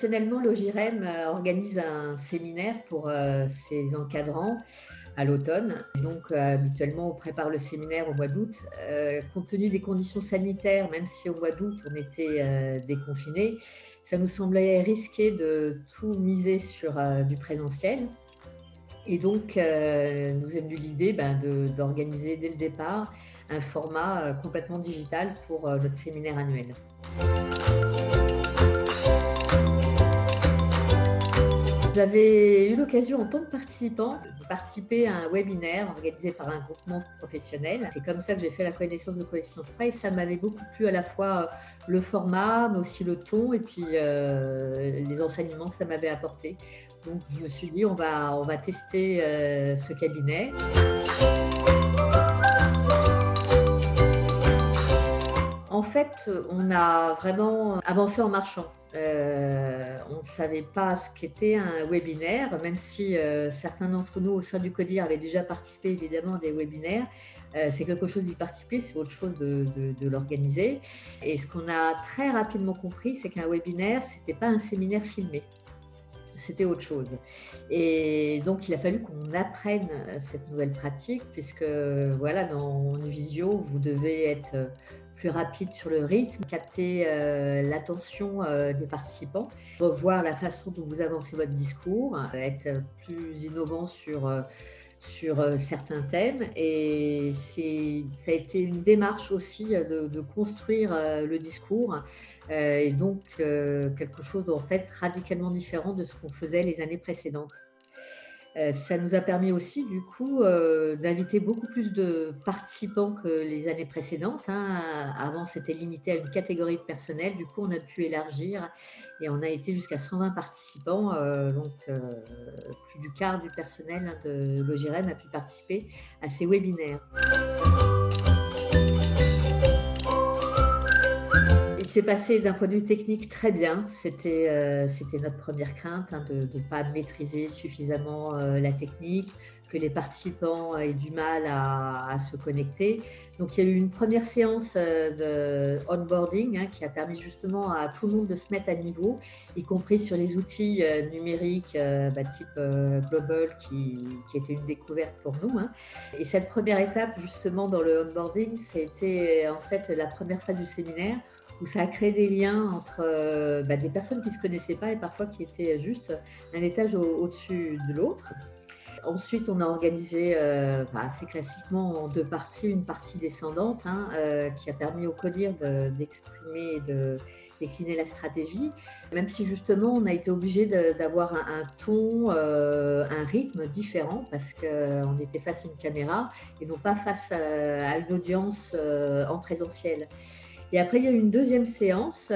Exceptionnellement, l'OJIREM organise un séminaire pour ses encadrants à l'automne. Donc, habituellement, on prépare le séminaire au mois d'août. Compte tenu des conditions sanitaires, même si au mois d'août, on était déconfinés, ça nous semblait risqué de tout miser sur du présentiel. Et donc, nous est venue l'idée d'organiser dès le départ un format complètement digital pour notre séminaire annuel. J'avais eu l'occasion en tant que participant de participer à un webinaire organisé par un groupement professionnel. C'est comme ça que j'ai fait la connaissance de Collection Spray et ça m'avait beaucoup plu à la fois le format, mais aussi le ton et puis les enseignements que ça m'avait apporté. Donc je me suis dit on va tester ce cabinet. En fait, on a vraiment avancé en marchant. On ne savait pas ce qu'était un webinaire, même si, certains d'entre nous au sein du CODIR avaient déjà participé évidemment à des webinaires. C'est quelque chose d'y participer, c'est autre chose de l'organiser et ce qu'on a très rapidement compris, c'est qu'un webinaire, c'était pas un séminaire filmé. C'était autre chose et donc il a fallu qu'on apprenne, cette nouvelle pratique puisque, voilà, dans une visio, vous devez être, plus rapide sur le rythme, capter, l'attention, des participants, revoir la façon dont vous avancez votre discours, être plus innovant sur certains thèmes et ça a été une démarche aussi, de construire, le discours, et donc quelque chose en fait radicalement différent de ce qu'on faisait les années précédentes. Ça nous a permis aussi du coup, d'inviter beaucoup plus de participants que les années précédentes, hein. Avant, c'était limité à une catégorie de personnel. Du coup, on a pu élargir et on a été jusqu'à 120 participants, plus du quart du personnel, hein, de l'OJIREM a pu participer à ces webinaires. Il s'est passé d'un point de vue technique très bien. C'était notre première crainte, hein, de ne pas maîtriser suffisamment, la technique, que les participants aient du mal à se connecter. Donc il y a eu une première séance, de onboarding, hein, qui a permis justement à tout le monde de se mettre à niveau, y compris sur les outils, numériques, type, Global qui était une découverte pour nous, hein. Et cette première étape justement dans le onboarding, c'était en fait la première phase du séminaire où ça a créé des liens entre, des personnes qui ne se connaissaient pas et parfois qui étaient juste un étage au-dessus de l'autre. Ensuite, on a organisé, assez classiquement en 2 parties, une partie descendante, hein, qui a permis au CODIR d'exprimer et de décliner la stratégie, même si justement on a été obligé d'avoir un ton, un rythme différent parce qu'on était face à une caméra et non pas face à une audience, en présentiel. Et après, il y a eu une deuxième séance,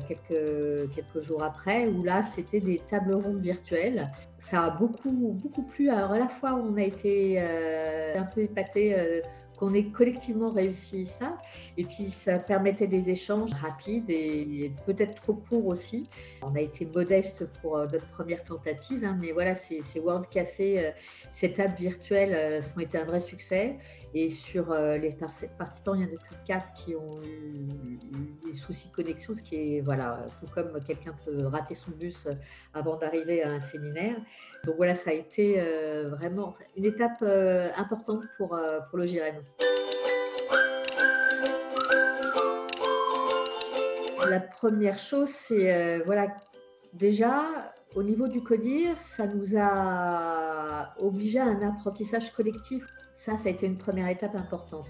quelques jours après, où là, c'était des tables rondes virtuelles. Ça a beaucoup plu. Alors, à la fois, on a été, un peu épatés, qu'on ait collectivement réussi ça et puis ça permettait des échanges rapides et peut-être trop courts aussi. On a été modeste pour, notre première tentative, hein, mais voilà, ces World Café, ces tables virtuelles, ont été un vrai succès et sur, les participants, il y en a plus de 4 qui ont eu des soucis de connexion, ce qui est voilà, tout comme quelqu'un peut rater son bus, avant d'arriver à un séminaire. Donc voilà, ça a été, vraiment enfin une étape, importante pour le JIREM. La première chose, c'est, voilà, déjà au niveau du CODIR, ça nous a obligés à un apprentissage collectif. Ça a été une première étape importante.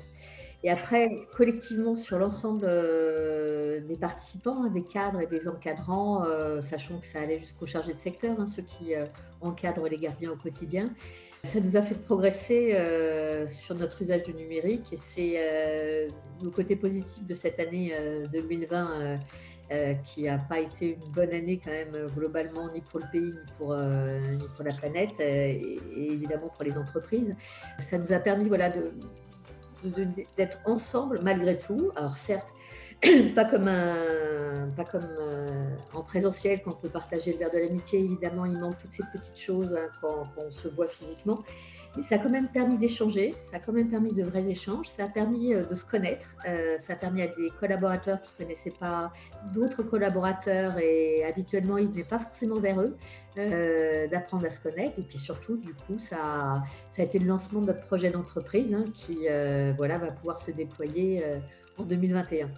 Et après, collectivement, sur l'ensemble, des participants, hein, des cadres et des encadrants, sachant que ça allait jusqu'aux chargés de secteur, hein, ceux qui, encadrent les gardiens au quotidien. Ça nous a fait progresser, sur notre usage du numérique et c'est, le côté positif de cette année, 2020, qui n'a pas été une bonne année quand même, globalement, ni pour le pays, ni pour la planète, et évidemment pour les entreprises. Ça nous a permis, voilà, d'être ensemble malgré tout. Alors certes, Pas comme en présentiel quand on peut partager le verre de l'amitié. Évidemment, il manque toutes ces petites choses, hein, quand on se voit physiquement. Mais ça a quand même permis d'échanger, ça a quand même permis de vrais échanges, ça a permis, de se connaître, ça a permis à des collaborateurs qui ne connaissaient pas d'autres collaborateurs et habituellement ils ne venaient pas forcément vers eux, d'apprendre à se connaître et puis surtout du coup ça a été le lancement de notre projet d'entreprise, hein, qui, voilà, va pouvoir se déployer, en 2021.